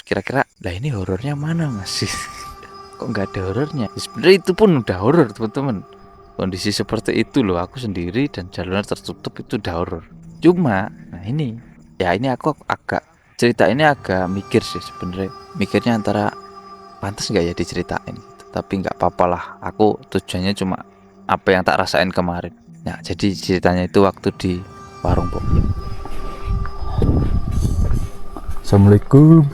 kira-kira lah ini horornya mana Mas? Kok nggak ada horornya? Sebenarnya itu pun udah horor teman-teman. Kondisi seperti itu loh, aku sendiri dan jalurnya tertutup itu udah horor. Cuma, nah ini, ya ini aku agak cerita ini agak mikir sih sebenarnya. Mikirnya antara pantas nggak ya diceritain gitu. Tapi nggak apa-apa lah. Aku tujuannya cuma apa yang tak rasain kemarin. Nah, jadi ceritanya itu waktu di warung pokoknya. Assalamualaikum.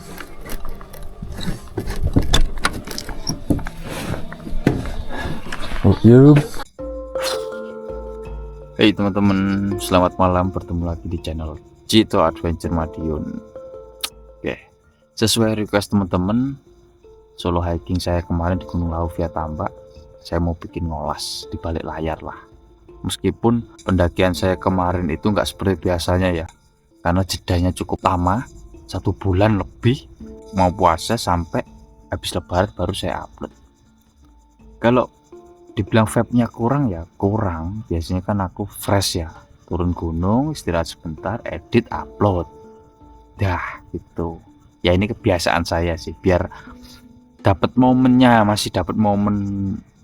Oh iya. Hey teman-teman, selamat malam, bertemu lagi di channel Cito Adventure Madiun. Oke, sesuai request teman-teman, solo hiking saya kemarin di Gunung Lawu via Tambak, saya mau bikin ngolas di balik layar lah. Meskipun pendakian saya kemarin itu nggak seperti biasanya ya, karena jedanya cukup lama, 1 bulan lebih, mau puasa sampai habis lebaran baru saya upload. Kalau dibilang vibe-nya kurang ya kurang, biasanya kan aku fresh ya, turun gunung istirahat sebentar, edit upload dah gitu ya. Ini kebiasaan saya sih, biar dapat momennya, masih dapat momen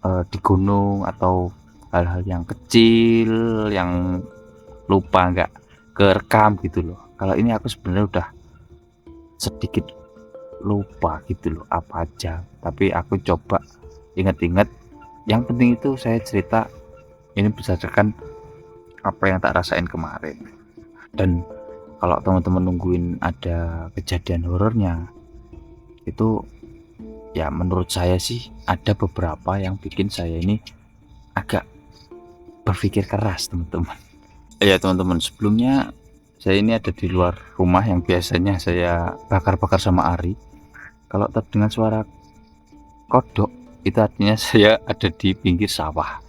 di gunung atau hal-hal yang kecil yang lupa nggak kerekam gitu loh. Kalau ini aku sebenarnya udah sedikit lupa gitu loh apa aja, tapi aku coba inget-inget. Yang penting itu saya cerita ini berdasarkan apa yang tak rasain kemarin. Dan kalau teman-teman nungguin ada kejadian horornya, itu ya menurut saya sih ada beberapa yang bikin saya ini agak berpikir keras teman-teman. Ya teman-teman, sebelumnya saya ini ada di luar rumah yang biasanya saya bakar-bakar sama Ari. Kalau terdengar suara kodok, itu artinya saya ada di pinggir sawah.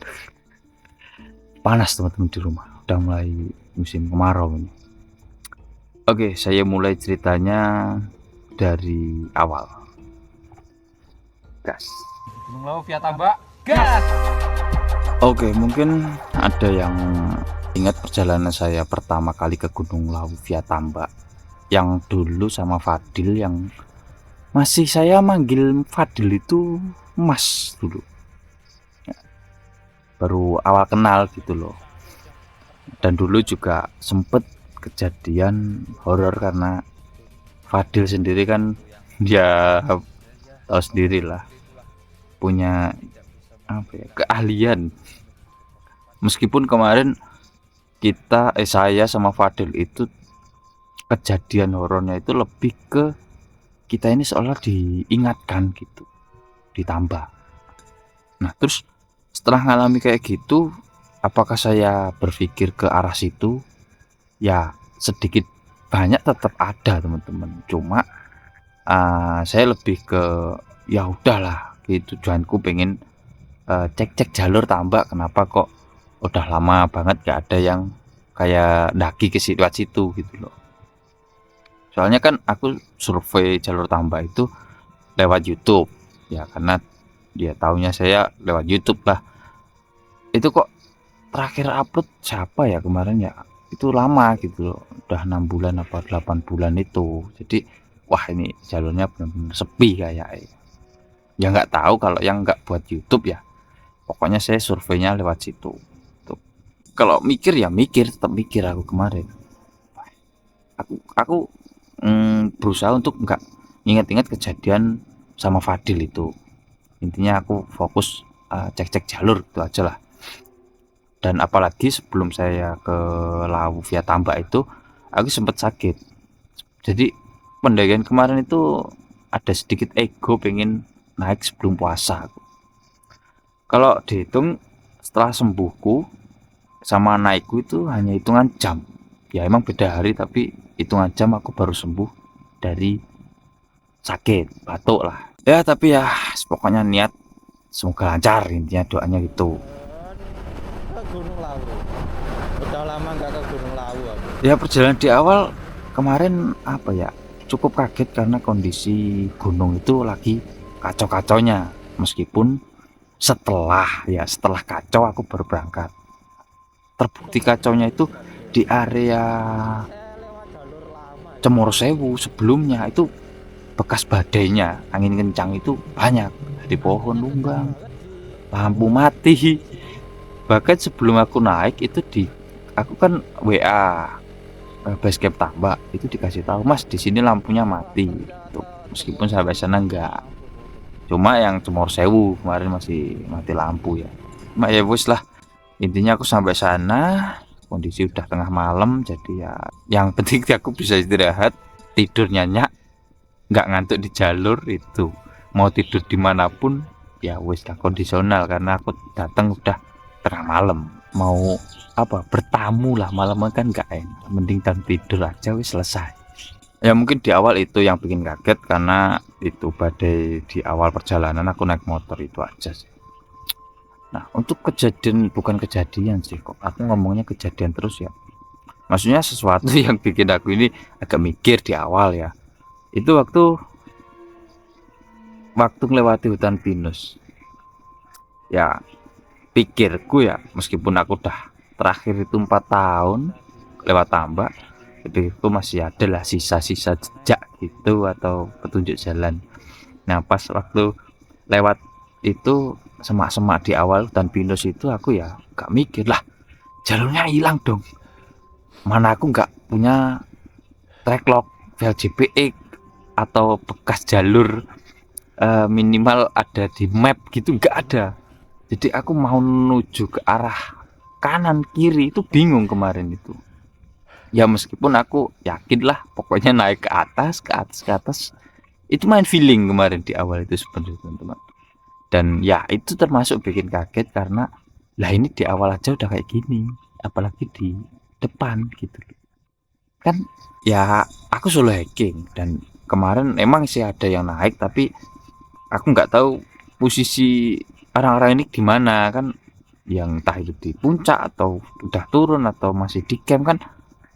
Panas teman-teman di rumah, udah mulai musim kemarau ini. Oke, saya mulai ceritanya dari awal. Gas. Gunung Lawu via Tambak. Gas. Oke, mungkin ada yang ingat perjalanan saya pertama kali ke Gunung Lawu via Tambak, yang dulu sama Fadil, yang masih saya manggil Fadil itu Mas dulu. Baru awal kenal gitu loh. Dan dulu juga sempet kejadian horor karena Fadil sendiri kan dia tahu sendiri lah, punya apa ya, keahlian. Meskipun kemarin saya sama Fadil itu kejadian horornya itu lebih ke kita ini seolah diingatkan gitu, ditambah. Nah terus setelah ngalami kayak gitu, apakah saya berpikir ke arah situ? Ya sedikit banyak tetap ada teman-teman, cuma saya lebih ke ya udahlah gitu, tujuanku pengen cek-cek jalur Tambak, kenapa kok udah lama banget gak ada yang kayak daki ke situ gitu loh. Soalnya kan aku survei jalur Tambak itu lewat YouTube ya, karena dia taunya saya lewat YouTube lah. Itu kok terakhir upload siapa ya kemarin ya, itu lama gitu loh, udah 6 bulan apa 8 bulan itu. Jadi wah ini jalurnya benar-benar sepi kayak ya, nggak tahu kalau yang nggak buat YouTube ya, pokoknya saya surveinya lewat situ tuh. Kalau mikir ya mikir, tetap mikir aku kemarin. Aku berusaha untuk nggak ingat-ingat kejadian sama Fadil itu. Intinya aku fokus cek-cek jalur itu aja lah. Dan apalagi sebelum saya ke Lawu via Tambak itu, aku sempat sakit. Jadi pendakian kemarin itu ada sedikit ego pengen naik sebelum puasa. Kalau dihitung setelah sembuhku sama naikku itu hanya hitungan jam. Ya emang beda hari, tapi hitungan jam aku baru sembuh dari sakit batuk lah. Ya tapi ya pokoknya niat semoga lancar, intinya doanya gitu. Ke Gunung Lawu. Udah lama nggak ke Gunung Lawu aku. Ya perjalanan di awal kemarin apa ya, cukup kaget karena kondisi gunung itu lagi kacau-kacaunya. Meskipun setelah kacau aku baru berangkat. Terbukti kacaunya itu di area Lewat jalur lama. Cemoro Sewu. Sebelumnya itu bekas badainya, angin kencang itu banyak, di pohon tumbang, lampu mati. Bahkan sebelum aku naik itu aku kan WA base camp Tambak itu dikasih tahu, Mas di sini lampunya mati. Tuh, meskipun sampai sana enggak, cuma yang Cemor Sewu kemarin masih mati lampu ya. Cuma ya wis lah, intinya aku sampai sana kondisi udah tengah malam, jadi ya yang penting aku bisa istirahat, tidur nyenyak, nggak ngantuk di jalur itu. Mau tidur dimanapun ya wis lah kondisional, karena aku datang udah tengah malam, mau apa bertamu lah malam kan nggak enak, mending dan tidur aja wis selesai. Ya mungkin di awal itu yang bikin kaget, karena itu badai di awal perjalanan aku naik motor itu aja sih. Nah untuk kejadian, bukan kejadian sih kok aku ngomongnya kejadian terus ya, maksudnya sesuatu yang bikin aku ini agak mikir di awal ya, itu waktu melewati hutan pinus. Ya pikirku ya, meskipun aku udah terakhir itu 4 tahun lewat Tambak, tapi itu masih ada lah sisa-sisa jejak gitu atau petunjuk jalan. Nah pas waktu lewat itu semak-semak di awal hutan pinus itu, aku ya gak mikir lah, jalurnya hilang dong, mana aku nggak punya tracklog VLJPX atau bekas jalur minimal ada di map gitu, nggak ada. Jadi aku mau menuju ke arah kanan kiri itu bingung kemarin itu. Ya meskipun aku yakin lah pokoknya naik ke atas itu main feeling kemarin di awal itu sebenarnya teman-teman. Dan ya itu termasuk bikin kaget, karena lah ini di awal aja udah kayak gini, apalagi di depan gitu kan. Ya aku solo hiking dan kemarin emang sih ada yang naik, tapi aku nggak tahu posisi orang-orang ini gimana kan, yang entah itu di puncak atau udah turun atau masih di camp kan,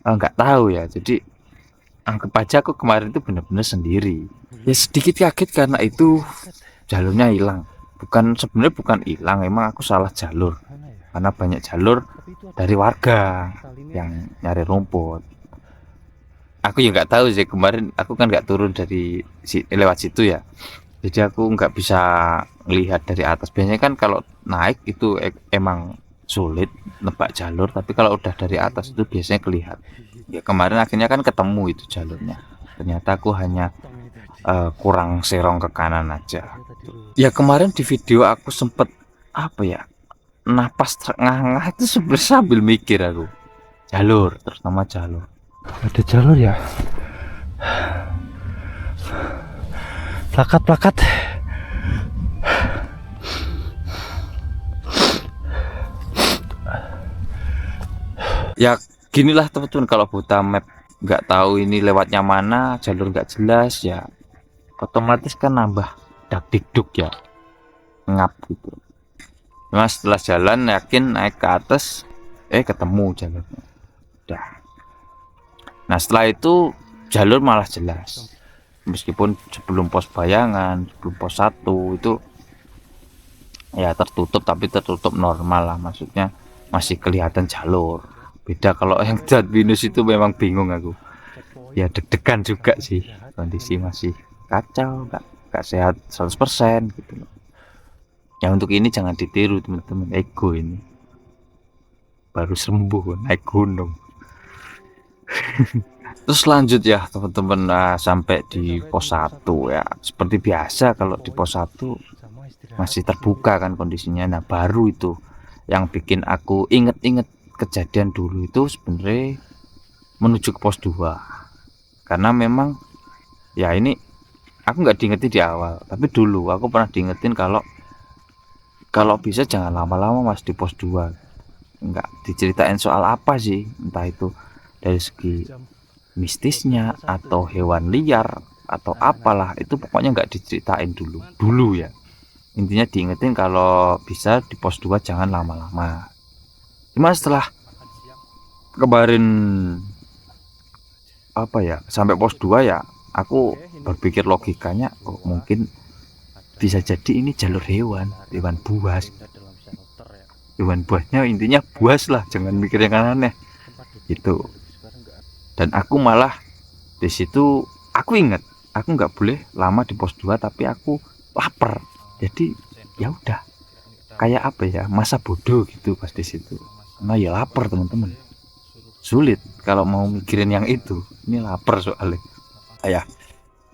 nggak tahu ya. Jadi anggap aja aku kemarin itu benar-benar sendiri. Ya sedikit kaget karena itu jalurnya hilang. Sebenarnya bukan hilang, emang aku salah jalur, karena banyak jalur dari warga yang nyari rumput. Aku ya nggak tahu sih, kemarin aku kan nggak turun dari lewat situ ya, jadi aku nggak bisa melihat dari atas. Biasanya kan kalau naik itu emang sulit nebak jalur, tapi kalau udah dari atas itu biasanya kelihatan. Ya kemarin akhirnya kan ketemu itu jalurnya, ternyata aku hanya kurang serong ke kanan aja. Ya kemarin di video aku sempet apa ya, napas terengah-engah itu sambil mikir aku jalur, terus nama jalur. Ada jalur ya, plakat Ya ginilah teman-teman, kalau buta map nggak tahu ini lewatnya mana, jalur nggak jelas ya, otomatis kan nambah dak dikduk ya, ngap gitu. Cuma setelah jalan yakin naik ke atas, ketemu jalurnya udah. Nah setelah itu jalur malah jelas, meskipun sebelum pos bayangan, sebelum pos 1 itu ya tertutup, tapi tertutup normal lah, maksudnya masih kelihatan jalur. Beda kalau yang zat minus itu memang bingung aku, ya deg-degan juga sih, kondisi masih kacau, gak sehat 100% gitu loh. Ya untuk ini jangan ditiru teman-teman, ego ini baru sembuh naik gunung. Terus lanjut ya teman-teman, sampai di pos 1 ya, seperti biasa kalau di pos 1 masih terbuka kan kondisinya. Nah baru itu yang bikin aku inget-inget kejadian dulu itu sebenarnya menuju ke pos 2, karena memang ya ini aku nggak diingetin di awal, tapi dulu aku pernah diingetin kalau bisa jangan lama-lama mas di pos 2. Nggak diceritain soal apa sih, entah itu dari segi mistisnya atau hewan liar atau apalah, itu pokoknya nggak diceritain dulu ya. Intinya diingetin kalau bisa di pos 2 jangan lama-lama. Cuma setelah kemarin apa ya, sampai pos 2 ya aku berpikir logikanya, oh mungkin bisa jadi ini jalur hewan buas. Hewan buasnya intinya buas lah, jangan mikir yang aneh gitu. Dan aku malah di situ aku ingat aku nggak boleh lama di pos 2 tapi aku lapar. Jadi ya udah kayak apa ya, masa bodoh gitu pas di situ. Karena ya lapar teman-teman. Sulit kalau mau mikirin yang itu. Ini lapar soalnya. Ya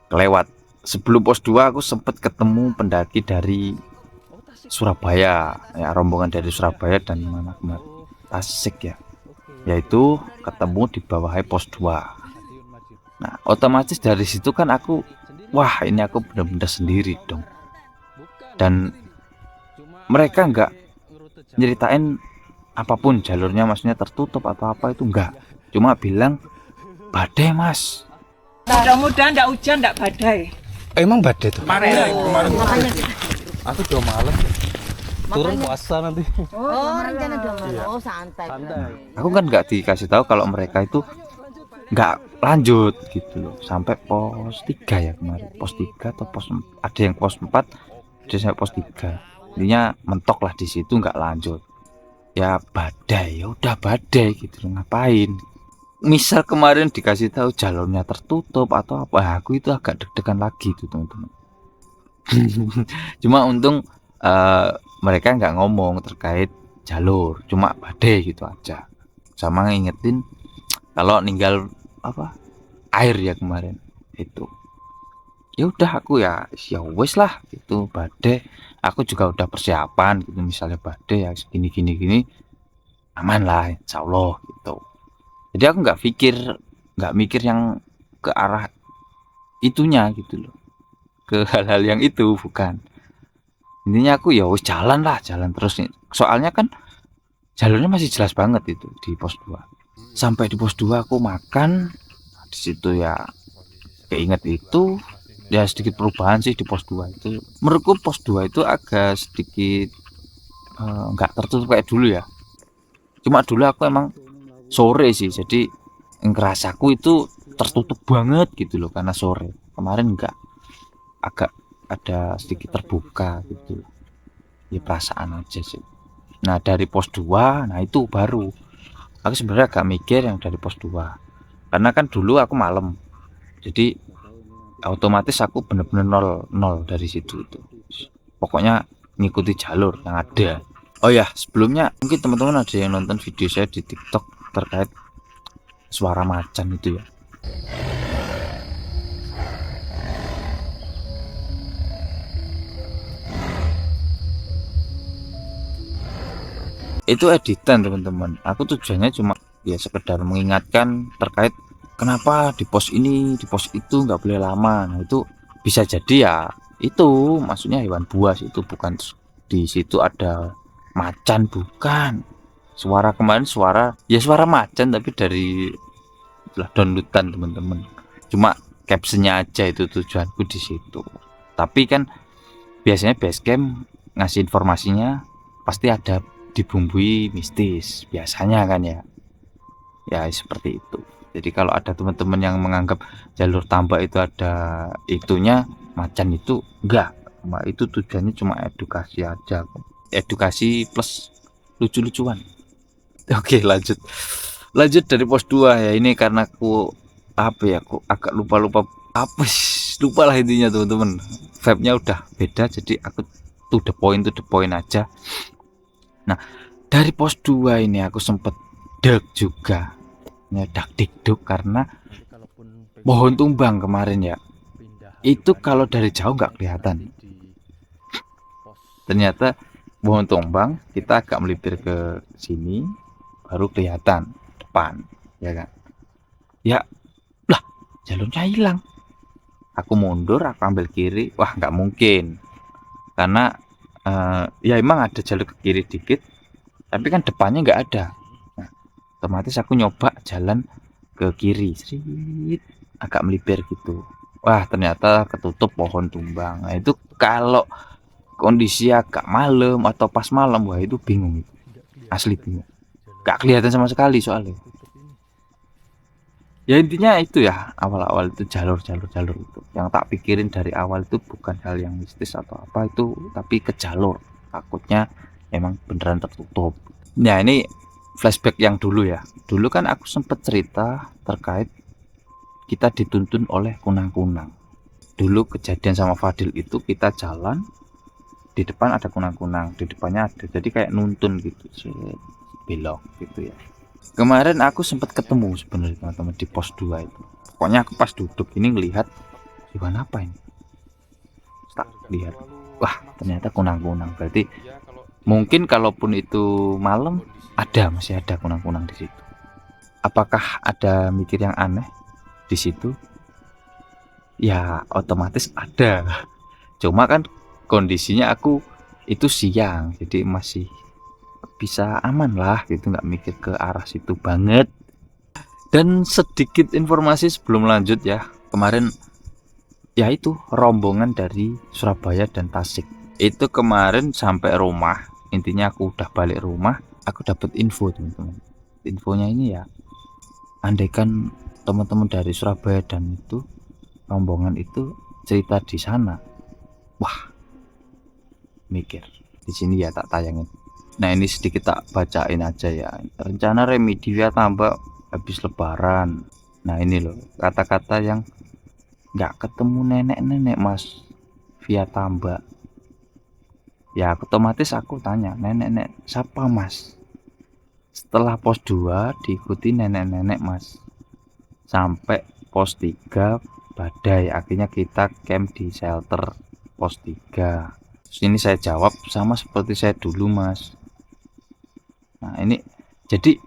kelewat. Sebelum pos 2 aku sempat ketemu pendaki dari Surabaya, ya rombongan dari Surabaya dan mana kemarin Tasik ya, yaitu ketemu di bawah pos 2. Nah otomatis dari situ kan aku, wah ini aku benar-benar sendiri dong. Dan mereka nggak nyeritain apapun jalurnya, maksudnya tertutup atau apa itu enggak, cuma bilang badai mas. Mudah-mudahan enggak hujan, enggak badai. Emang badai tuh. Kemarin. Aku 2 malam. Turun puasa nanti. Oh, rencana 2 malam. Oh, santai. Aku kan nggak dikasih tahu kalau mereka itu nggak lanjut gitu loh sampai pos 3 ya kemarin, pos 3 atau pos 4, ada yang pos 4 ada sampai pos 3, intinya mentok lah di situ nggak lanjut. Ya badai, ya udah badai gitu loh, ngapain. Misal kemarin dikasih tahu jalurnya tertutup atau apa, aku itu agak deg-degan lagi tuh teman-teman. Cuma untung mereka nggak ngomong terkait jalur, cuma badai gitu aja, sama ngingetin kalau ninggal apa air ya kemarin itu. Ya udah aku ya wes lah itu badai, aku juga udah persiapan gitu, misalnya badai ya gini aman lah insya Allah gitu. Jadi aku nggak mikir yang ke arah itunya gitu loh, ke hal-hal yang itu bukan. Intinya aku ya wes jalan terus nih, soalnya kan jalurnya masih jelas banget itu di pos 2. Sampai di pos 2 aku makan di situ ya, keinget itu ya sedikit perubahan sih di pos 2 itu. Menurutku pos 2 itu agak sedikit nggak tertutup kayak dulu ya. Cuma dulu aku emang sore sih, jadi ngerasaku itu tertutup banget gitu loh karena sore. Kemarin enggak, agak ada sedikit terbuka gitu. Ya perasaan aja sih. Nah dari pos 2, nah itu baru aku sebenarnya agak mikir yang dari pos 2, karena kan dulu aku malam, jadi otomatis aku bener-bener nol dari situ itu. Pokoknya ngikuti jalur yang ada. Oh ya sebelumnya mungkin teman-teman ada yang nonton video saya di TikTok terkait suara macan itu ya. Itu editan teman-teman, aku tujuannya cuma ya sekedar mengingatkan terkait kenapa di pos ini di pos itu nggak boleh lama. Nah itu bisa jadi ya itu maksudnya hewan buas, itu bukan di situ ada macan, bukan. Suara kemarin suara macan tapi dari downloadan teman-teman, cuma captionnya aja itu tujuanku di situ. Tapi kan biasanya basecamp ngasih informasinya pasti ada dibumbui mistis biasanya kan ya seperti itu. Jadi kalau ada teman-teman yang menganggap jalur tambak itu ada itunya macan, itu enggak, itu tujuannya cuma edukasi aja, edukasi plus lucu-lucuan. Oke lanjut dari pos 2 ya. Ini karena aku apa ya, aku agak lupa lupa lah intinya teman-teman, vibe-nya udah beda, jadi aku to the point aja. Nah dari pos 2 ini aku sempet deg juga, nyedak dikduk karena pohon tumbang kemarin ya, itu kalau dari jauh nggak kelihatan, ternyata pohon tumbang kita agak melipir ke sini baru kelihatan depan ya kan. Ya lah jalurnya hilang, aku mundur, aku ambil kiri, wah nggak mungkin karena ya emang ada jalur ke kiri dikit tapi kan depannya nggak ada. Nah, otomatis aku nyoba jalan ke kiri sedikit, agak melipir gitu, wah ternyata ketutup pohon tumbang. Nah itu kalau kondisi agak malam atau pas malam, wah itu bingung itu, asli bingung, nggak kelihatan sama sekali soalnya. Ya intinya itu ya, awal-awal itu jalur itu yang tak pikirin dari awal itu bukan hal yang mistis atau apa itu, tapi ke jalur takutnya emang beneran tertutup. Nah ini flashback yang dulu ya, dulu kan aku sempet cerita terkait kita dituntun oleh kunang-kunang. dulu kejadian sama Fadil itu kita jalan di depan ada kunang-kunang, di depannya ada, jadi kayak nuntun gitu, belok gitu ya. Kemarin aku sempat ketemu sebenarnya teman-teman di pos 2 itu. Pokoknya aku pas duduk ini ngelihat hewan apa ini, tak lihat, wah ternyata kunang-kunang. Berarti mungkin kalaupun itu malam masih ada kunang-kunang di situ. Apakah ada mikir yang aneh di situ? Ya otomatis ada. Cuma kan kondisinya aku itu siang, jadi masih bisa aman lah gitu, nggak mikir ke arah situ banget. Dan sedikit informasi sebelum lanjut ya, kemarin ya itu rombongan dari Surabaya dan Tasik itu kemarin sampai rumah, intinya aku udah balik rumah, aku dapat info teman-teman. Infonya ini ya, andaikan teman-teman dari Surabaya dan itu rombongan itu cerita di sana, wah mikir di sini ya tak tayangin. Nah ini sedikit tak bacain aja ya. Rencana remedi via tambak habis lebaran. Nah ini loh kata-kata yang nggak ketemu nenek-nenek mas via tambak. Ya otomatis aku tanya, nenek-nenek siapa mas? Setelah pos 2 diikuti nenek-nenek mas, sampai pos 3 badai, akhirnya kita camp di shelter pos 3. Terus ini saya jawab sama seperti saya dulu mas. Nah ini jadi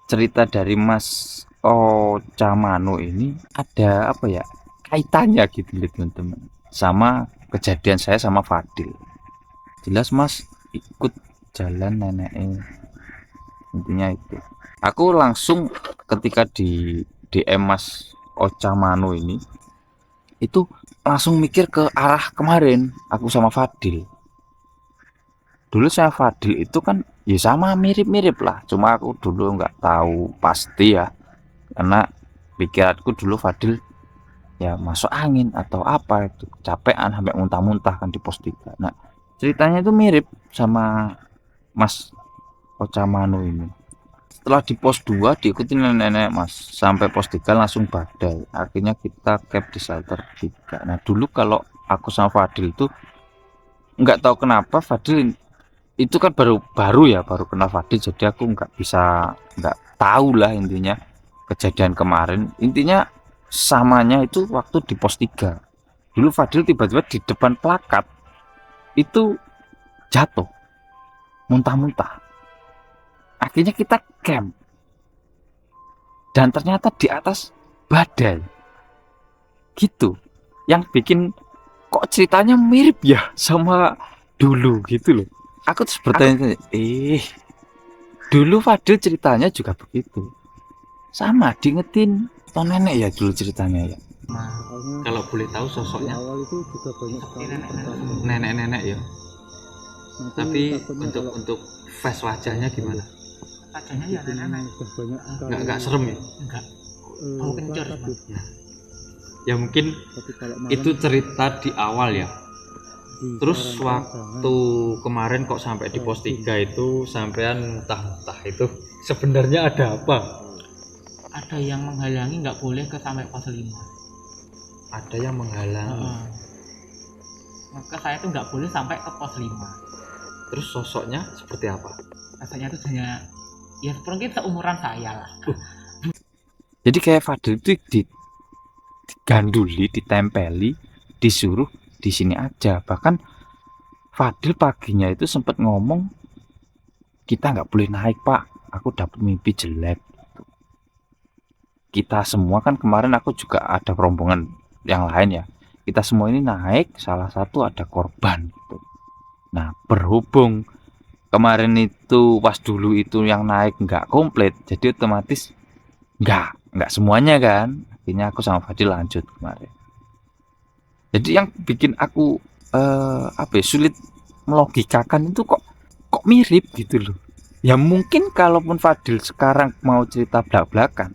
cerita dari Mas Ocamano ini ada apa ya, kaitannya gitu teman-teman sama kejadian saya sama Fadil. Jelas mas ikut jalan neneknya, intinya itu. Aku langsung ketika di DM Mas Ocamano ini itu langsung mikir ke arah kemarin aku sama Fadil. Dulu saya Fadil itu kan ya sama mirip-mirip lah, cuma aku dulu nggak tahu pasti ya, karena pikiranku dulu Fadil ya masuk angin atau apa itu, capean sampai muntah-muntah kan di pos 3. Nah ceritanya itu mirip sama Mas Ocamano ini. Setelah di pos 2 diikuti nenek-nenek mas sampai pos 3 langsung badai, akhirnya kita camp di shelter 3. Nah dulu kalau aku sama Fadil itu nggak tahu kenapa Fadil itu kan baru kenal Fadil, jadi aku nggak tahu lah intinya kejadian kemarin. Intinya samanya itu waktu di pos 3 dulu Fadil tiba-tiba di depan plakat itu jatuh muntah-muntah, akhirnya kita camp dan ternyata di atas badai gitu, yang bikin kok ceritanya mirip ya sama dulu gitu loh. Aku terus bertanya, dulu Fadil ceritanya juga begitu, sama diingetin atau nenek ya dulu ceritanya ya. Kalau boleh tahu sosoknya awal itu juga banyak sekali nenek-nenek ya, Nanti tapi takutnya untuk face wajahnya gimana? Wajahnya ya nenek. banyak Nggak serem ya? Enggak. Bau kencur. Ya mungkin itu cerita di awal ya. Terus waktu kemarin kok sampai di pos 3 itu sampean entah itu sebenarnya ada apa? Ada yang menghalangi nggak boleh ke sampai pos 5. Ada yang menghalangi. Maka saya tuh nggak boleh sampai ke pos 5. Terus sosoknya seperti apa? Rasanya tuh hanya ya mungkin seumuran saya lah. Jadi kayak Fadil itu diganduli, ditempeli, disuruh di sini aja. Bahkan Fadil paginya itu sempat ngomong, kita nggak boleh naik pak, aku dapat mimpi jelek. Kita semua kan kemarin aku juga ada rombongan yang lain ya, kita semua ini naik, salah satu ada korban gitu. Nah berhubung kemarin itu pas dulu itu yang naik nggak komplit, jadi otomatis nggak semuanya kan, akhirnya aku sama Fadil lanjut kemarin. Jadi yang bikin aku sulit melogikakan itu kok mirip gitu loh. Ya mungkin kalaupun Fadil sekarang mau cerita belak-belakan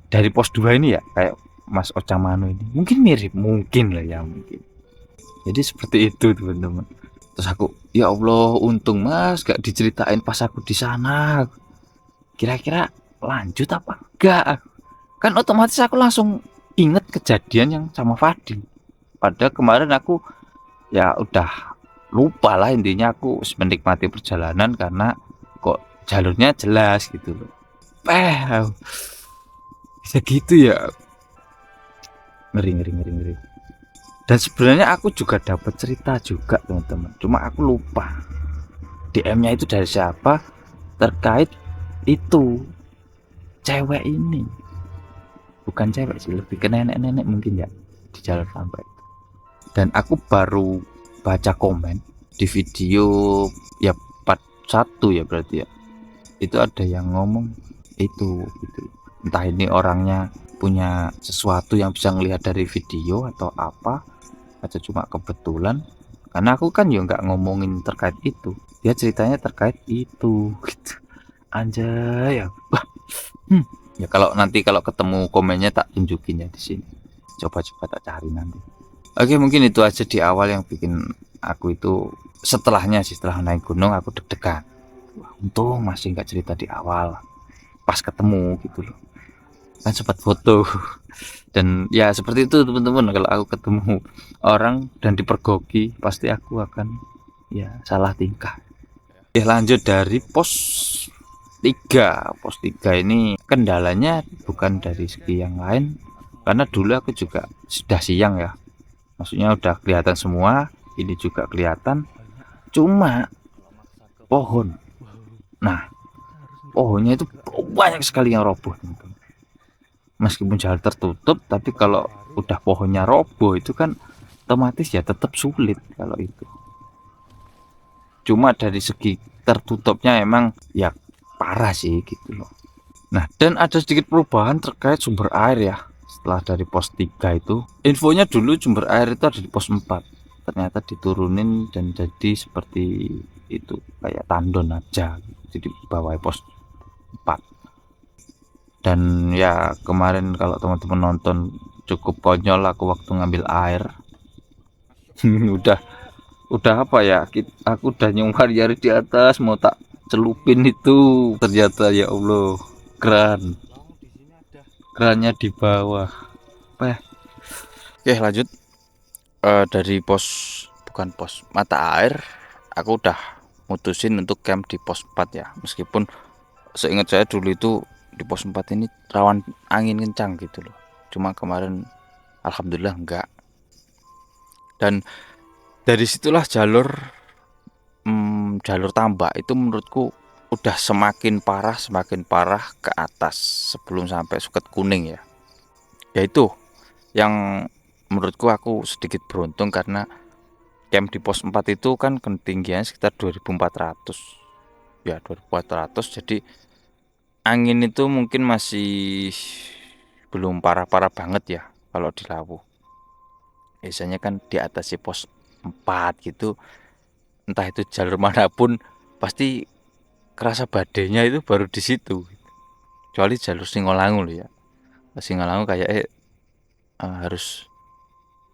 dari pos 2 ini ya kayak Mas Ocamano ini, mungkin mirip, mungkin lah ya mungkin. Jadi seperti itu teman-teman. Terus aku, ya Allah untung mas gak diceritain pas aku di sana, kira-kira lanjut apa enggak. Kan otomatis aku langsung inget kejadian yang sama Fadil. Padahal kemarin aku ya udah lupa lah, intinya aku menikmati perjalanan karena kok jalurnya jelas gitu loh. Bisa gitu ya, ngeri. Dan sebenarnya aku juga dapat cerita juga teman-teman, cuma aku lupa DM-nya itu dari siapa terkait itu cewek ini. Bukan cewek sih, lebih ke nenek-nenek mungkin ya, di jalan sampai. Dan aku baru baca komen di video ya part 1 ya berarti ya, itu ada yang ngomong itu gitu. Entah ini orangnya punya sesuatu yang bisa ngelihat dari video atau apa, atau cuma kebetulan, karena aku kan juga nggak ngomongin terkait itu, dia ceritanya terkait itu gitu. Anjay ya. Ya kalau nanti kalau ketemu komennya tak tunjukin ya di sini, coba tak cari nanti. Oke, mungkin itu aja di awal yang bikin aku itu, setelahnya sih, setelah naik gunung aku deg-degan. Wah, untung masih nggak cerita di awal pas ketemu gitu loh, kan sempat foto. Dan ya seperti itu teman-teman, kalau aku ketemu orang dan dipergoki pasti aku akan ya salah tingkah. Lanjut dari pos 3. Pos 3 ini kendalanya bukan dari segi yang lain, karena dulu aku juga sudah siang ya, maksudnya udah kelihatan semua, ini juga kelihatan, cuma pohon, nah pohonnya itu banyak sekali yang roboh teman-teman. Meskipun jalan tertutup, tapi kalau udah pohonnya roboh itu kan otomatis ya tetap sulit kalau itu. Cuma dari segi tertutupnya emang ya parah sih gitu loh. Nah, dan ada sedikit perubahan terkait sumber air ya. Setelah dari pos 3 itu, infonya dulu sumber air itu ada di pos 4. Ternyata diturunin dan jadi seperti itu, kayak tandon aja, jadi bawah pos 4. Dan ya kemarin kalau teman-teman nonton cukup konyol aku waktu ngambil air. udah apa ya, aku udah nyumpar-nyari di atas mau tak celupin itu, ternyata ya Allah kerannya di bawah. Oke, lanjut. Dari bukan pos mata air, aku udah mutusin untuk camp di pos 4 ya, meskipun seingat saya dulu itu di pos 4 ini rawan angin kencang gitu loh, cuma kemarin alhamdulillah enggak. Dan dari situlah jalur tambak itu menurutku udah semakin parah ke atas sebelum sampai Suket Kuning ya. Yaitu yang menurutku aku sedikit beruntung, karena camp di pos 4 itu kan ketinggian sekitar 2400 ya, 2400, jadi angin itu mungkin masih belum parah-parah banget ya kalau di Lawu. Biasanya kan di atas si pos 4 gitu, entah itu jalur manapun pasti kerasa badainya itu baru di situ. Kecuali jalur Singolangu loh ya. Singolangu kayak harus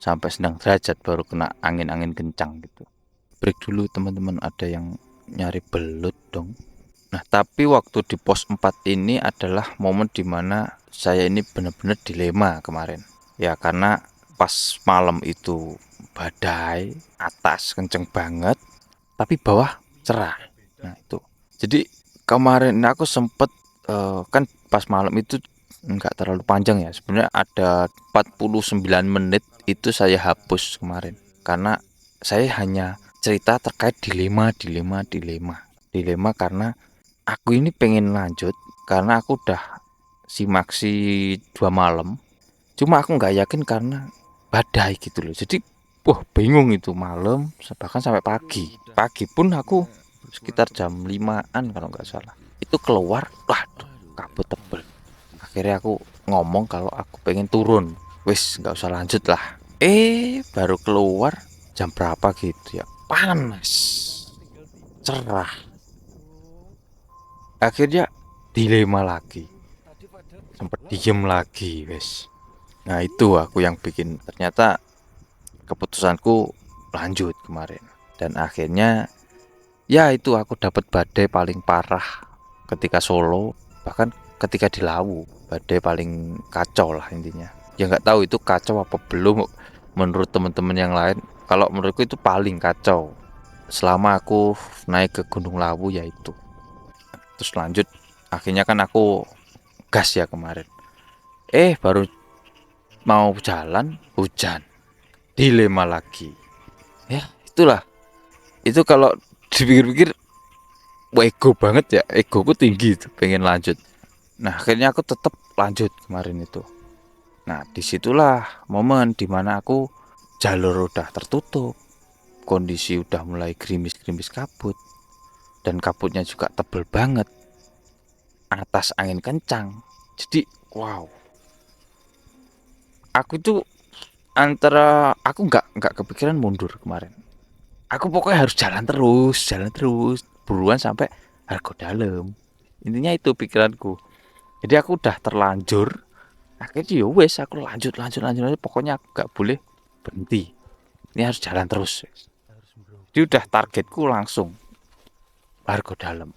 sampai 9 derajat baru kena angin-angin kencang gitu. Break dulu teman-teman, ada yang nyari belut dong. Nah, tapi waktu di pos 4 ini adalah momen dimana saya ini benar-benar dilema kemarin. Ya, karena pas malam itu badai, atas kenceng banget, tapi bawah cerah. Nah, itu. Jadi kemarin aku sempet kan pas malam itu nggak terlalu panjang ya. Sebenarnya ada 49 menit itu saya hapus kemarin. Karena saya hanya cerita terkait dilema karena aku ini pengen lanjut, karena aku udah simaksi 2 malam, cuma aku nggak yakin karena badai gitu loh. Jadi bingung itu malam, bahkan sampai pagi pun aku sekitar jam 5-an kalau nggak salah itu keluar, waduh kabut tebel. Akhirnya aku ngomong kalau aku pengen turun, wis nggak usah lanjut lah. Baru keluar jam berapa gitu ya, panas cerah. Akhirnya dilema lagi, sempat diem lagi wes. Nah, itu aku yang bikin ternyata keputusanku lanjut kemarin. Dan akhirnya ya itu aku dapat badai paling parah ketika Solo, bahkan ketika di Lawu badai paling kacau lah intinya. Ya nggak tahu itu kacau apa belum, menurut teman-teman yang lain, kalau menurutku itu paling kacau selama aku naik ke Gunung Lawu yaitu. Terus lanjut, akhirnya kan aku gas ya kemarin. Baru mau jalan hujan, dilema lagi. Ya itulah, itu kalau dipikir-pikir ego banget ya, egoku tinggi itu pengen lanjut. Nah akhirnya aku tetap lanjut kemarin itu. Nah disitulah momen dimana aku jalur udah tertutup, kondisi udah mulai gerimis-gerimis kabut, dan kabutnya juga tebel banget, atas angin kencang. Jadi wow, aku itu antara aku nggak kepikiran mundur kemarin. Aku pokoknya harus jalan terus, buruan sampai Argo Dalam. Intinya itu pikiranku. Jadi aku udah terlanjur, akhirnya ya wes aku lanjut, pokoknya aku nggak boleh berhenti. Ini harus jalan terus. Jadi udah targetku langsung Argo Dalam.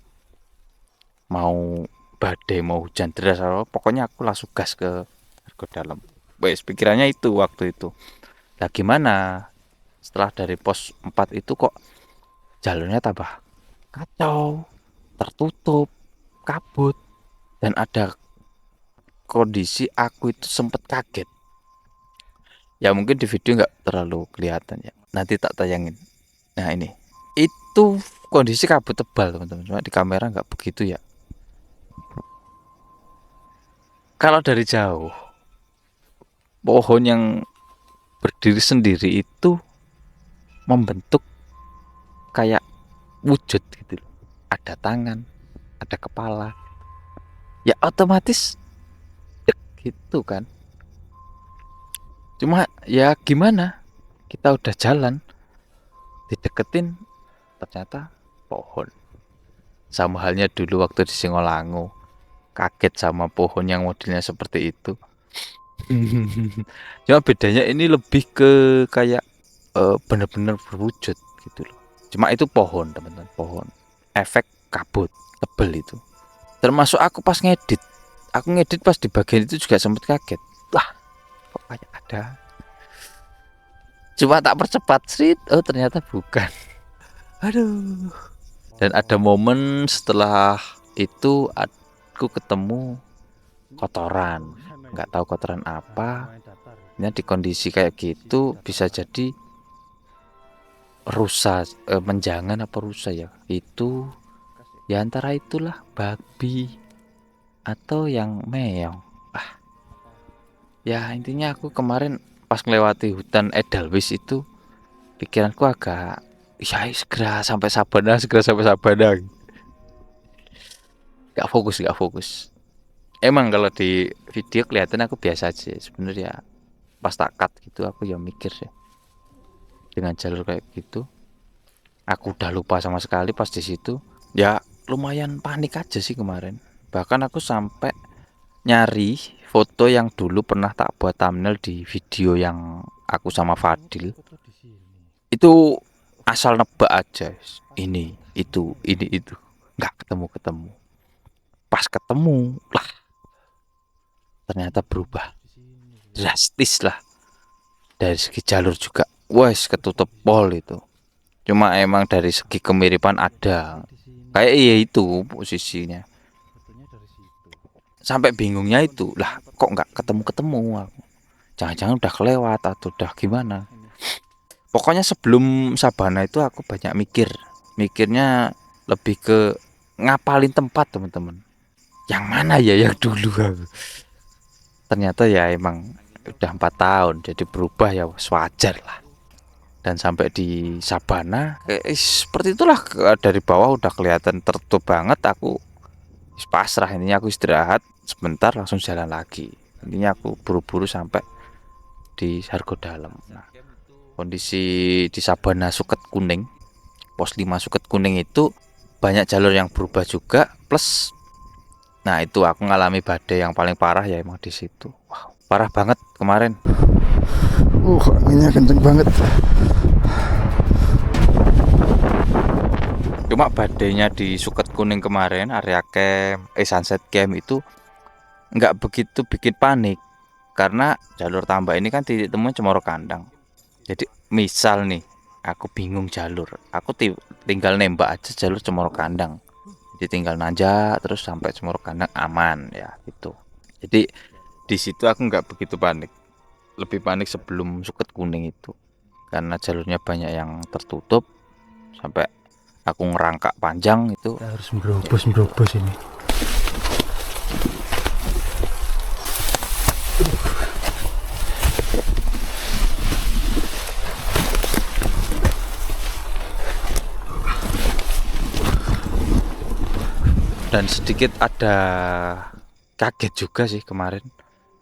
Mau badai, mau hujan deras, pokoknya aku langsung gas ke Argo Dalam. Wes pikirannya itu waktu itu. Nah gimana? Setelah dari pos 4 itu kok jalurnya tambah kacau, tertutup, kabut, dan ada kondisi aku itu sempet kaget. Ya mungkin di video nggak terlalu kelihatan ya, nanti tak tayangin. Nah ini, itu kondisi kabut tebal teman-teman, cuma di kamera nggak begitu ya. Kalau dari jauh, pohon yang berdiri sendiri itu membentuk kayak wujud gitu loh. Ada tangan, ada kepala, ya otomatis gitu kan. Cuma ya gimana, kita udah jalan, dideketin ternyata pohon. Sama halnya dulu waktu di Singolango, kaget sama pohon yang modelnya seperti itu. Cuma bedanya ini lebih ke kayak bener-bener berwujud gitu loh. Cuma itu pohon teman-teman, pohon. Efek kabut tebel itu. Termasuk aku pas ngedit. Aku ngedit pas di bagian itu juga sempat kaget. Wah, kok kayak ada. Cuma tak percepat sih, oh ternyata bukan. Aduh. Dan ada momen setelah itu aku ketemu kotoran. Nggak tahu kotoran apa. Ini di kondisi kayak gitu bisa jadi rusa, menjangan apa rusa ya, itu ya antara itulah babi atau yang meong. Ya intinya aku kemarin pas melewati hutan Edelweiss itu pikiranku agak ya segera sampai Sabana, gak fokus. Emang kalau di video kelihatan aku biasa aja sebenarnya, pas tak cut gitu aku ya mikir ya, dengan jalur kayak gitu aku udah lupa sama sekali pas di situ. Ya lumayan panik aja sih kemarin. Bahkan aku sampai nyari foto yang dulu pernah tak buat thumbnail di video yang aku sama Fadil. Itu asal nebak aja. Ini itu. Nggak ketemu. Pas ketemu lah, ternyata berubah drastis lah. Dari segi jalur juga wes ketutup pol itu. Cuma emang dari segi kemiripan ada, kayak iya itu posisinya. Sampai bingungnya itu lah, kok nggak ketemu aku. Jangan-jangan udah kelewat atau udah gimana. Pokoknya sebelum Sabana itu aku banyak mikirnya lebih ke ngapalin tempat teman-teman. Yang mana ya yang dulu aku. Ternyata ya emang udah 4 tahun jadi berubah ya, wajar lah. Dan sampai di Sabana seperti itulah, dari bawah udah kelihatan tertutup banget. Aku pasrah, intinya aku istirahat sebentar langsung jalan lagi. Intinya aku buru-buru sampai di Argo Dalam. Nah, kondisi di Sabana Suket Kuning, pos 5 Suket Kuning itu banyak jalur yang berubah juga, plus nah itu aku ngalami badai yang paling parah ya emang di situ. Wow, parah banget kemarin. Anginnya kenceng banget. Cuma badainya di Suket Kuning kemarin, area camp, sunset camp itu nggak begitu bikin panik. Karena jalur tambah ini kan titik temunya Cemoro Kandang. Jadi misal nih aku bingung jalur, aku tinggal nembak aja jalur Cemoro Kandang. Jadi tinggal nanjak terus sampai Cemoro Kandang aman ya gitu. Jadi di situ aku nggak begitu panik. Lebih panik sebelum Suket Kuning itu. Karena jalurnya banyak yang tertutup sampai aku ngerangkak panjang itu. Kita harus merobos ini. Dan sedikit ada kaget juga sih kemarin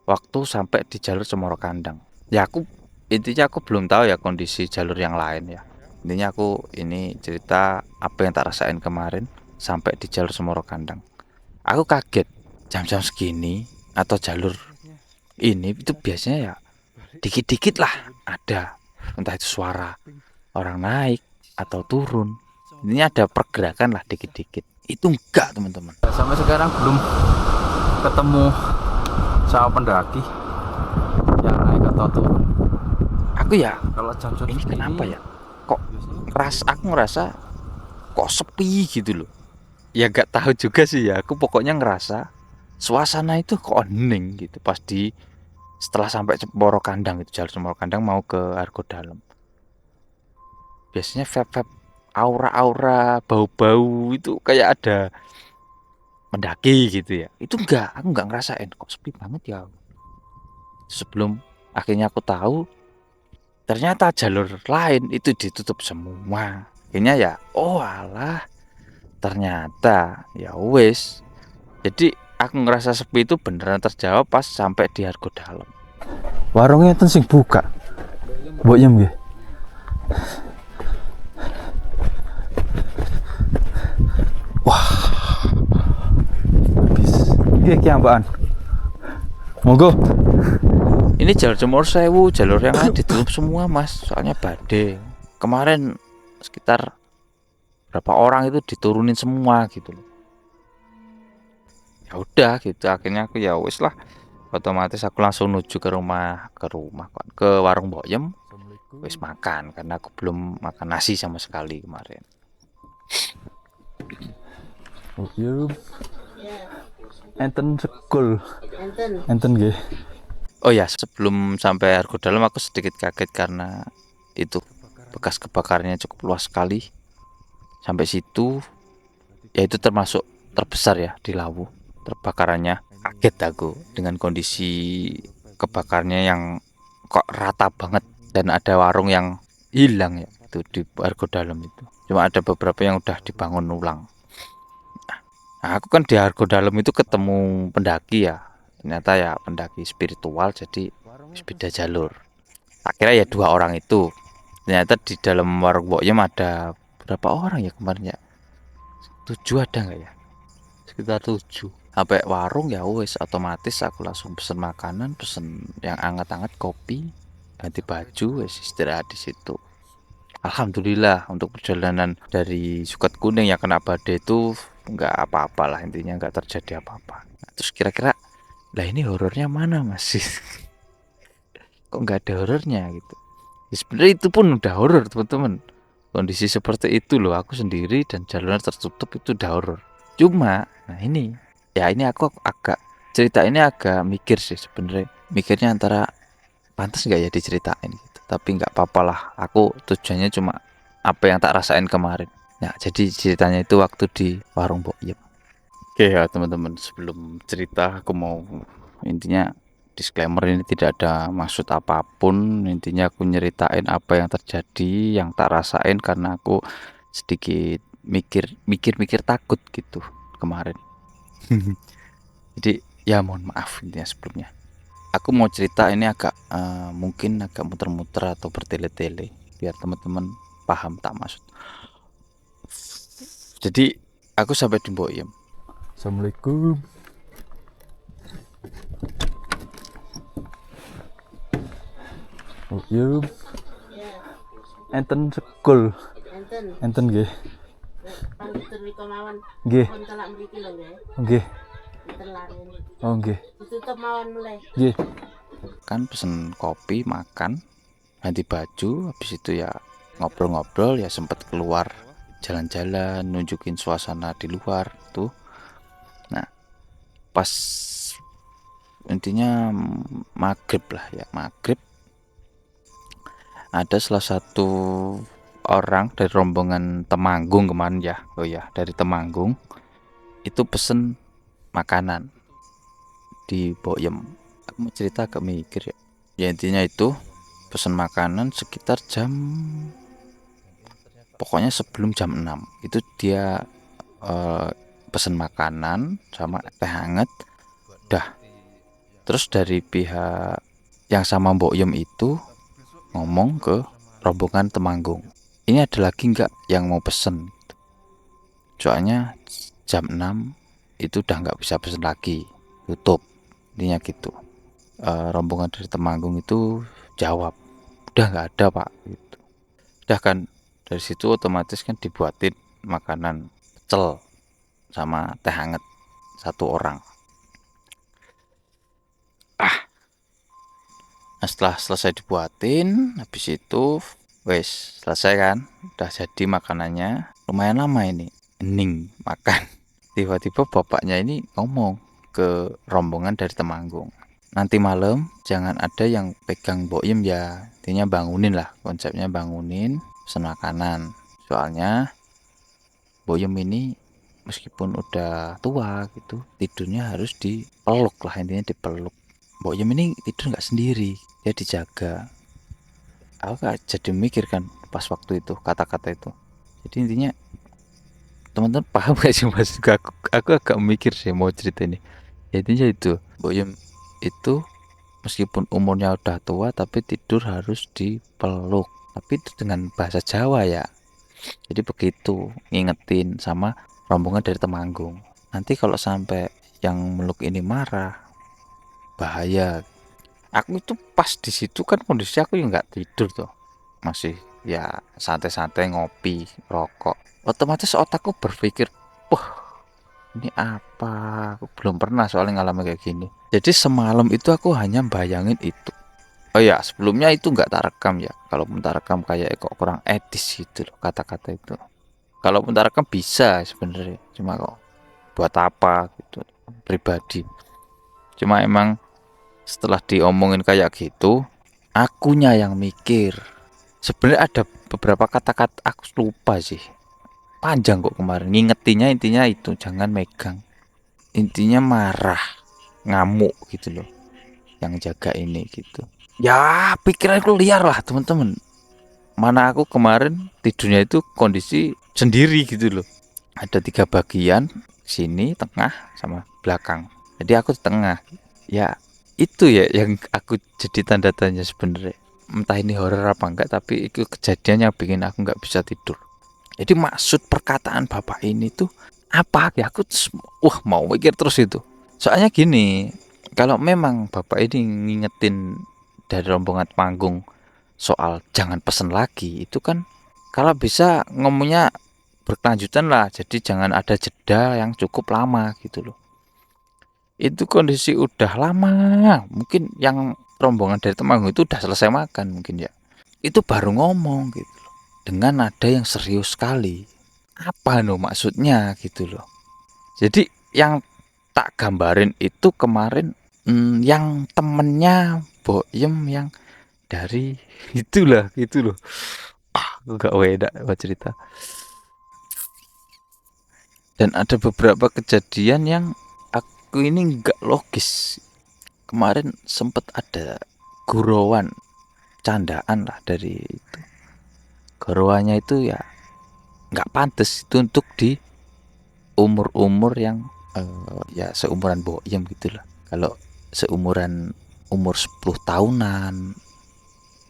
waktu sampai di jalur Cemoro Kandang. Ya aku intinya aku belum tahu ya kondisi jalur yang lain ya. Intinya aku ini cerita apa yang tak rasain kemarin sampai di jalur Cemoro Kandang. Aku kaget jam-jam segini atau jalur ini itu biasanya ya dikit-dikit lah ada, entah itu suara orang naik atau turun. Ini ada pergerakan lah dikit-dikit. Itu enggak teman-teman. Sampai sekarang belum ketemu sama pendaki yang naik atau turun. Aku ya kalau jam-jam ini kenapa ya? Kok aku ngerasa kok sepi gitu loh. Ya gak tahu juga sih ya. Aku pokoknya ngerasa suasana itu kok hening gitu pas setelah sampai Cemoro Kandang itu, jalur Cemoro Kandang mau ke Argo Dalam. Biasanya vape aura-aura bau-bau itu kayak ada mendaki gitu ya. Itu enggak, aku enggak ngerasain kok sepi banget ya. Sebelum akhirnya aku tahu ternyata jalur lain itu ditutup semua. Akhirnya ya oh alah, ternyata ya wes. Jadi aku ngerasa sepi itu beneran terjawab pas sampai di Argo Dalam. Warungnya enten sing buka. Mbok yem nggih. Wah. Habis. Nggih ki ambaan. Monggo. Ini jalur Cemoro Sewu, jalur yang lain ditutup semua mas, soalnya badai. Kemarin sekitar berapa orang itu diturunin semua gitu loh. Ya udah gitu, akhirnya aku ya wis lah, otomatis aku langsung menuju ke warung Mbok Yem, wis makan karena aku belum makan nasi sama sekali kemarin. Oh iya. Enten sekul. Enten. Enten nggih. Oh ya, sebelum sampai Argo Dalam aku sedikit kaget karena itu bekas kebakarnya cukup luas sekali. Sampai situ, ya itu termasuk terbesar ya di Lawu. Terbakarannya kaget aku dengan kondisi kebakarnya yang kok rata banget dan ada warung yang hilang ya itu di Argo Dalam itu. Cuma ada beberapa yang udah dibangun ulang. Nah, aku kan di Argo Dalam itu ketemu pendaki ya. Ternyata ya pendaki spiritual, jadi beda jalur. Akhirnya ya 2 orang itu. Ternyata di dalam warung Mbok Yem ada berapa orang ya kemarin ya? 7 ada nggak ya? Sekitar 7. Sampai warung ya wes otomatis aku langsung pesen makanan, pesen yang anget-anget, kopi, ganti baju, wes istirahat di situ. Alhamdulillah untuk perjalanan dari Suket Kuning yang kena badai itu nggak apa-apa lah, intinya nggak terjadi apa-apa. Nah, terus kira-kira lah ini horornya mana mas? Kok nggak ada horornya gitu? Ya, sebenarnya itu pun udah horor teman-teman. Kondisi seperti itu loh, aku sendiri dan jalurnya tertutup itu udah horor. Cuma, nah ini, ya ini aku agak cerita ini agak mikir sih sebenarnya. Mikirnya antara pantas nggak ya diceritain gitu. Tapi nggak apa-apa lah. Aku tujuannya cuma apa yang tak rasain kemarin. Nah, jadi ceritanya itu waktu di warung Mbok Yem. Oke ya teman-teman, sebelum cerita aku mau intinya disclaimer ini tidak ada maksud apapun. Intinya aku nyeritain apa yang terjadi, yang tak rasain karena aku sedikit mikir takut gitu kemarin. Jadi ya mohon maaf intinya sebelumnya. Aku mau cerita ini agak mungkin agak muter-muter atau bertele-tele biar teman-teman paham tak maksud. Jadi aku sampai di Mbok Yem. Assalamualaikum. Oh iya. Enten sekul. Enten nggih. Pantur riko mawon. Nggih. Pun telak mriki lho nggih. Nggih. Enten laren. Oh nggih. Ditutup mawon mulai. Nggih. Kan pesen kopi, makan, ganti baju, habis itu ya ngobrol-ngobrol, ya sempat keluar jalan-jalan nunjukin suasana di luar tuh. Nah pas intinya maghrib lah ya, maghrib ada salah satu orang dari rombongan Temanggung kemarin ya, oh ya dari Temanggung itu pesen makanan di Boyem. Aku mau cerita agak mikir ya, ya intinya itu pesen makanan sekitar pokoknya sebelum jam 6 itu dia pesen makanan sama teh hangat dah. Terus dari pihak yang sama Mbok Yem itu ngomong ke rombongan Temanggung, ini ada lagi nggak yang mau pesen, soalnya jam 6 itu udah nggak bisa pesen lagi, tutup, intinya gitu. Rombongan dari Temanggung itu jawab udah nggak ada pak gitu. Udah kan, dari situ otomatis kan dibuatin makanan pecel sama teh hangat satu orang. Nah, setelah selesai dibuatin, habis itu wes selesai kan, udah jadi makanannya. Lumayan lama ini hening makan. Tiba-tiba bapaknya ini ngomong ke rombongan dari Temanggung, nanti malam jangan ada yang pegang boim ya, intinya bangunin lah, konsepnya bangunin pesen makanan. Soalnya boim ini meskipun udah tua gitu, tidurnya harus dipeluk lah, intinya dipeluk. Boim ini tidur nggak sendiri, dia dijaga. Aku gak jadi mikir kan pas waktu itu kata-kata itu. Jadi intinya teman-teman paham gak sih maksud aku agak mikir sih mau cerita ini. Intinya itu Boyem itu meskipun umurnya udah tua tapi tidur harus dipeluk, tapi itu dengan bahasa Jawa ya. Jadi begitu ngingetin sama rombongan dari Temanggung, nanti kalau sampai yang meluk ini marah bahaya. Aku itu pas di situ kan kondisi aku yang nggak tidur tuh, masih ya santai-santai ngopi rokok. Otomatis otakku berpikir, wah ini apa, aku belum pernah soalnya ngalamin kayak gini. Jadi semalam itu aku hanya bayangin itu. Oh ya sebelumnya itu nggak tak rekam ya, kalau tak rekam kayak kok kurang etis gitu loh kata-kata itu. Kalau tak rekam bisa sebenarnya, cuma kok buat apa gitu pribadi. Cuma emang setelah diomongin kayak gitu, akunya yang mikir. Sebenarnya ada beberapa kata-kata aku lupa sih, panjang kok kemarin ngingetinnya. Intinya itu jangan megang, intinya marah, ngamuk gitu loh yang jaga ini gitu. Ya pikiranku liar lah teman-teman. Mana aku kemarin tidurnya itu kondisi sendiri gitu loh, ada 3 bagian, sini, tengah, sama belakang. Jadi aku di tengah ya. Itu ya yang aku jadi tanda tanya sebenarnya, entah ini horor apa enggak, tapi itu kejadian yang bikin aku nggak bisa tidur. Jadi maksud perkataan bapak ini tuh apa ya, aku terus, mau mikir terus itu. Soalnya gini, kalau memang bapak ini ngingetin dari rombongan panggung soal jangan pesen lagi, itu kan kalau bisa ngomongnya berkelanjutan lah, jadi jangan ada jeda yang cukup lama gitu loh. Itu kondisi udah lama, mungkin yang rombongan dari Temanggung itu udah selesai makan mungkin ya, itu baru ngomong gitu loh, dengan nada yang serius sekali. Apa no maksudnya gitu loh. Jadi yang tak gambarin itu kemarin, yang temennya Boyem yang dari itulah gitu loh. Gak weda buat cerita. Dan ada beberapa kejadian yang aku ini nggak logis. Kemarin sempet ada gurauan, candaan lah dari itu. Gurauannya itu ya nggak pantas itu untuk di umur-umur yang ya seumuran Boyem gitu lah. Kalau seumuran umur 10 tahunan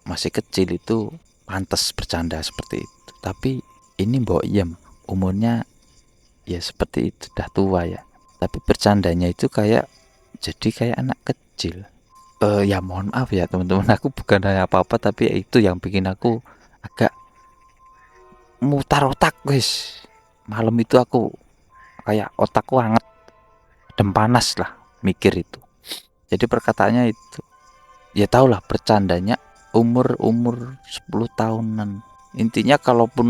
masih kecil itu pantas bercanda seperti itu. Tapi ini Boyem umurnya ya seperti itu, udah tua ya. Tapi bercandanya itu kayak jadi kayak anak kecil. Ya mohon maaf ya teman-teman, aku bukan hanya apa-apa, tapi ya itu yang bikin aku agak mutar otak guys. Malam itu aku kayak otakku hangat, adem panas lah mikir itu. Jadi perkataannya itu, ya tau lah bercandanya umur 10 tahunan. Intinya kalaupun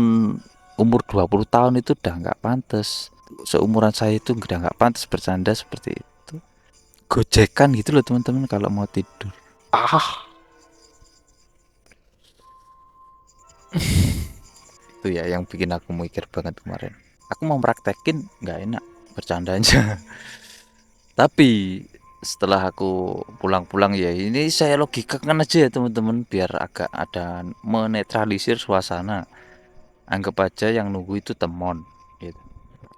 umur 20 tahun itu udah nggak pantas. Seumuran saya itu udah nggak pantas bercanda seperti itu. Gojekan gitu loh teman-teman kalau mau tidur. Itu ya yang bikin aku mikir banget kemarin. Aku mau praktekin nggak enak bercandanya. Tapi setelah aku pulang-pulang ya ini saya logikakan aja ya teman-teman biar agak ada menetralisir suasana. Anggap aja yang nunggu itu temon gitu.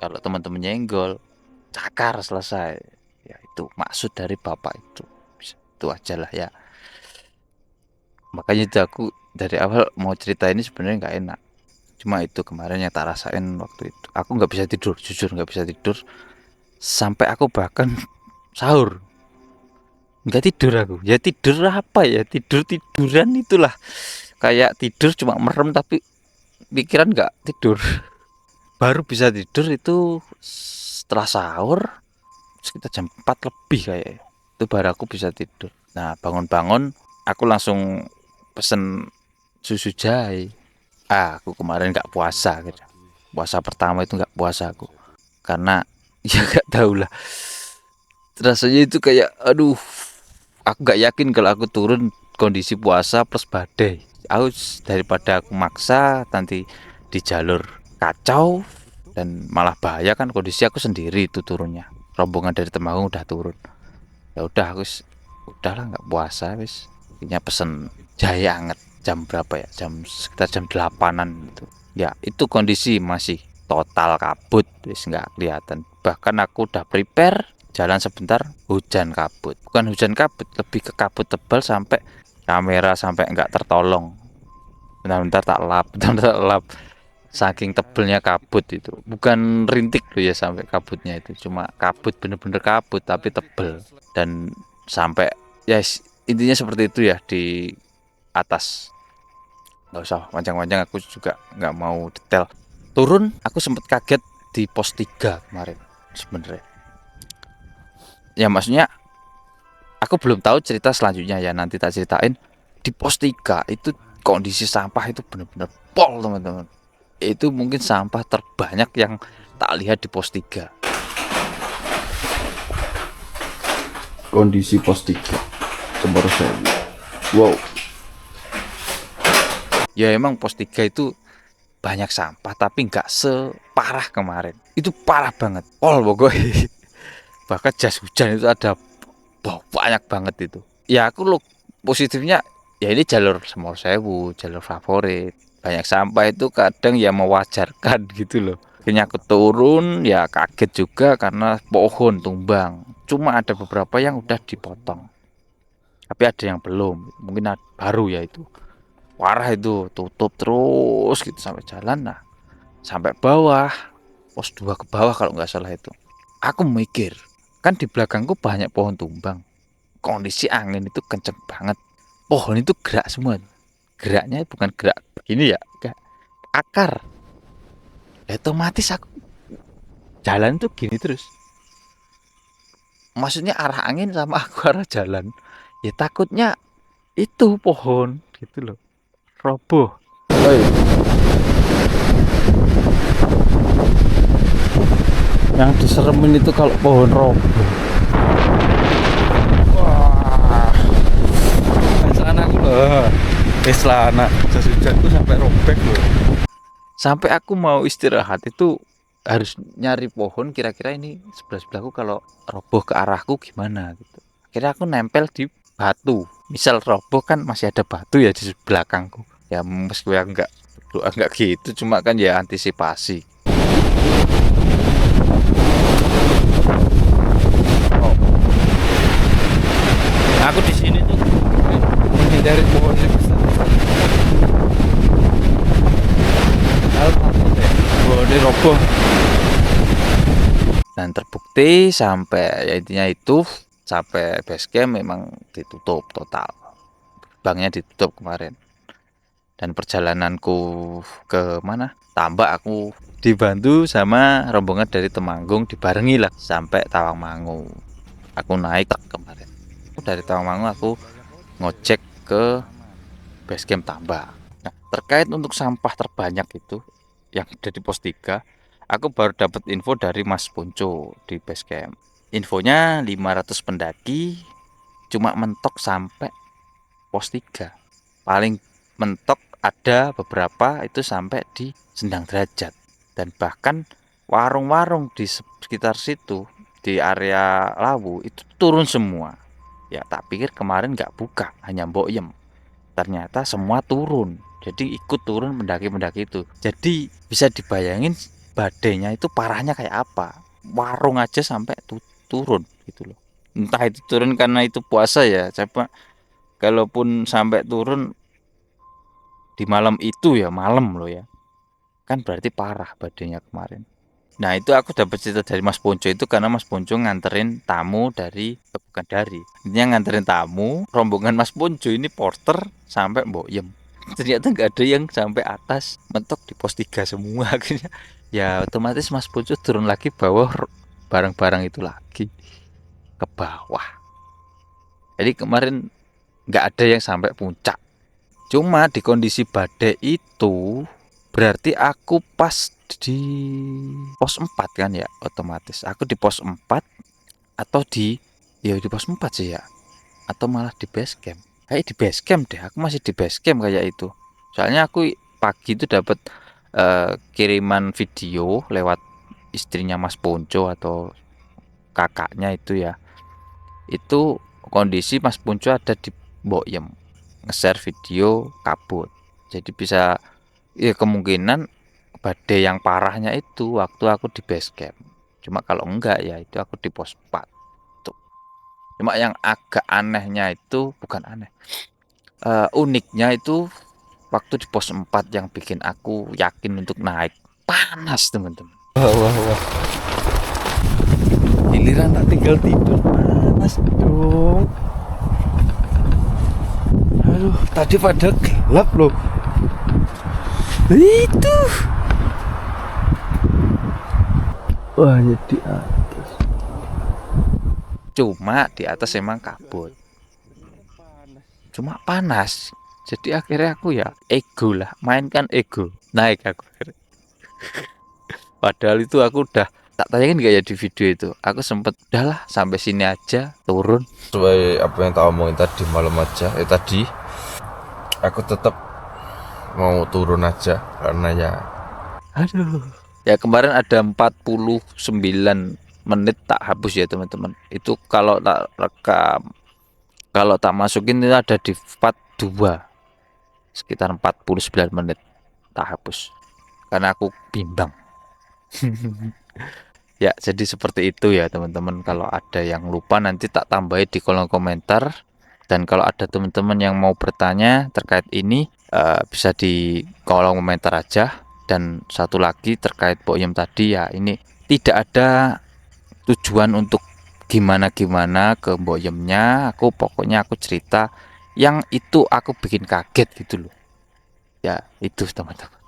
Kalau teman-teman nyenggol, cakar selesai. Ya itu maksud dari bapak itu. Itu aja lah ya. Makanya itu aku dari awal mau cerita ini sebenarnya nggak enak. Cuma itu kemarin yang tak rasain waktu itu. Aku nggak bisa tidur, jujur nggak bisa tidur. Sampai aku bahkan sahur nggak tidur aku. Ya tidur apa ya? Tiduran itulah. Kayak tidur cuma merem tapi pikiran nggak tidur. Baru bisa tidur itu setelah sahur sekitar jam 4 lebih kayak. Itu baru aku bisa tidur. Nah bangun-bangun aku langsung pesen susu jahe. Aku kemarin nggak puasa gitu. Puasa pertama itu nggak puasa aku karena ya nggak tahu lah rasanya itu kayak aduh aku nggak yakin kalau aku turun kondisi puasa plus badai. Aku daripada aku maksa nanti di jalur kacau dan malah bahaya kan kondisi aku sendiri itu turunnya rombongan dari Temanggung udah turun ya udah aku udahlah nggak puasa wis punya pesen jahe anget jam berapa ya sekitar jam 8-an gitu ya itu kondisi masih total kabut wis nggak kelihatan bahkan aku udah prepare jalan sebentar hujan kabut bukan hujan kabut lebih ke kabut tebal sampai kamera sampai nggak tertolong bentar-bentar tak lap saking tebelnya kabut itu bukan rintik loh ya sampai kabutnya itu cuma kabut bener-bener kabut tapi tebel dan sampai ya intinya seperti itu ya di atas nggak usah panjang-panjang aku juga nggak mau detail turun aku sempet kaget di pos 3 kemarin sebenarnya ya maksudnya aku belum tahu cerita selanjutnya ya nanti tak ceritain di pos 3 itu kondisi sampah itu benar-benar pol teman-teman itu mungkin sampah terbanyak yang tak lihat di pos 3 kondisi pos 3 Cemoro Sewu wow ya emang pos 3 itu banyak sampah tapi nggak separah kemarin itu parah banget pol pokoknya bahkan jas hujan itu ada banyak banget itu ya aku lo positifnya ya ini jalur Cemoro Sewu jalur favorit banyak sampah itu kadang ya mewajarkan gitu loh akhirnya aku turun ya kaget juga karena pohon tumbang cuma ada beberapa yang udah dipotong tapi ada yang belum mungkin baru ya itu parah itu tutup terus gitu sampai jalan nah sampai bawah pos 2 ke bawah kalau nggak salah itu aku mikir kan di belakangku banyak pohon tumbang kondisi angin itu kenceng banget pohon itu gerak semua geraknya bukan gerak begini ya kayak akar ya, otomatis aku jalan tuh gini terus maksudnya arah angin sama aku arah jalan ya takutnya itu pohon gitu loh roboh. Oi. Yang diseremin itu kalau pohon roboh. Wah. Celana aku loh. Celana jas hujan tuh sampai robek loh. Sampai aku mau istirahat itu harus nyari pohon kira-kira ini sebelah-sebelahku kalau roboh ke arahku gimana gitu. Akhirnya aku nempel di batu. Misal roboh kan masih ada batu ya di belakangku. Ya meskipun enggak doa enggak gitu cuma kan ya antisipasi aku di sini tuh menghindari pohon yang besar pohonnya roboh dan terbukti sampai ya intinya itu sampai base camp memang ditutup total gerbangnya ditutup kemarin dan perjalananku ke mana Tambak aku dibantu sama rombongan dari Temanggung dibarengi lah sampai Tawangmangu aku naik kemarin dari Tawangmangu aku ngojek ke base camp tambah. Nah, terkait untuk sampah terbanyak itu yang ada di pos 3, aku baru dapat info dari Mas Punco di base camp. Infonya 500 pendaki cuma mentok sampai pos 3. Paling mentok ada beberapa itu sampai di Sendang Derajat. Dan bahkan warung-warung di sekitar situ, di area Lawu itu turun semua. Ya tak pikir kemarin nggak buka, hanya Mbokyem. Ternyata semua turun. Jadi ikut turun pendaki-pendaki itu. Jadi bisa dibayangin badainya itu parahnya kayak apa. Warung aja sampai turun gitu loh. Entah itu turun karena itu puasa ya. Coba kalaupun sampai turun di malam itu ya, malam loh ya. Kan berarti parah badainya kemarin. Nah itu aku dapat cerita dari Mas Ponco itu karena Mas Ponco nganterin tamu dari bukan dari intinya nganterin tamu rombongan Mas Ponco ini porter sampai Mbokyem. Ternyata nggak ada yang sampai atas, mentok di pos 3 semua. Akhirnya ya otomatis Mas Ponco turun lagi bawa barang-barang itu lagi ke bawah. Jadi kemarin nggak ada yang sampai puncak. Cuma di kondisi badai itu berarti aku pas di pos 4 kan ya, otomatis aku di pos 4 atau di pos 4 sih ya, atau malah di base camp. Kayak di base camp deh, aku masih di base camp kayak itu. Soalnya aku pagi itu dapat kiriman video lewat istrinya Mas Ponco atau kakaknya itu ya. Itu kondisi Mas Ponco ada di Mbokyem, nge-share video kabut. Jadi bisa ya kemungkinan badai yang parahnya itu waktu aku di base camp. Cuma kalau enggak ya itu aku di pos 4 tuh. Cuma yang agak anehnya itu bukan aneh, uniknya itu waktu di pos 4 yang bikin aku yakin untuk naik. Panas teman-teman. Wah. Giliran tak tinggal tidur panas dong. Aduh, tadi pada gelap loh. Itu. Wah, di atas. Cuma di atas emang kabut. Cuma panas. Jadi akhirnya aku ya ego lah, mainkan ego. Naik aku. Padahal itu aku udah tak tayangin gak ya di video itu. Aku sempet udahlah sampai sini aja turun. Sesuai apa yang tak omongin tadi malam aja, tadi aku tetap mau turun aja karena ya Aduh. Ya kemarin ada 49 menit tak hapus ya teman-teman. Itu kalau tak rekam, kalau tak masukin itu ada di part 2. Sekitar 49 menit tak hapus. Karena aku bimbang. Ya jadi seperti itu ya teman-teman. Kalau ada yang lupa nanti tak tambahin di kolom komentar. Dan kalau ada teman-teman yang mau bertanya terkait ini bisa di kolom komentar aja. Dan satu lagi terkait Mbokyem tadi ya, ini tidak ada tujuan untuk gimana-gimana ke Mbokyemnya. Pokoknya aku cerita yang itu aku bikin kaget gitu loh. Ya itu teman-teman.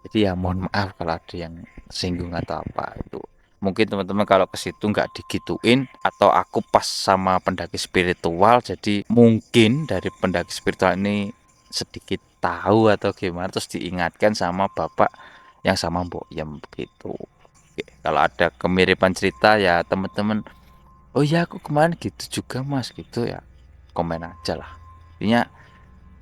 Jadi ya mohon maaf kalau ada yang singgung atau apa itu. Mungkin teman-teman kalau ke situ nggak digituin atau aku pas sama pendaki spiritual, jadi mungkin dari pendaki spiritual ini sedikit tahu atau gimana terus diingatkan sama bapak yang sama Mbokyem begitu. Oke, kalau ada kemiripan cerita ya teman-teman, oh ya aku kemarin gitu juga mas gitu ya, komen aja lah. Intinya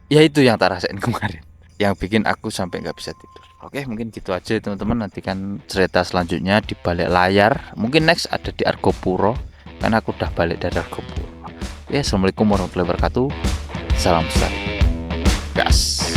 ya itu yang tak rasain kemarin, yang bikin aku sampai nggak bisa tidur. Oke mungkin gitu aja teman-teman, nantikan cerita selanjutnya di balik layar. Mungkin next ada di Argopuro karena aku udah balik dari Argopuro. Ya assalamualaikum warahmatullahi wabarakatuh. Salam besar gas.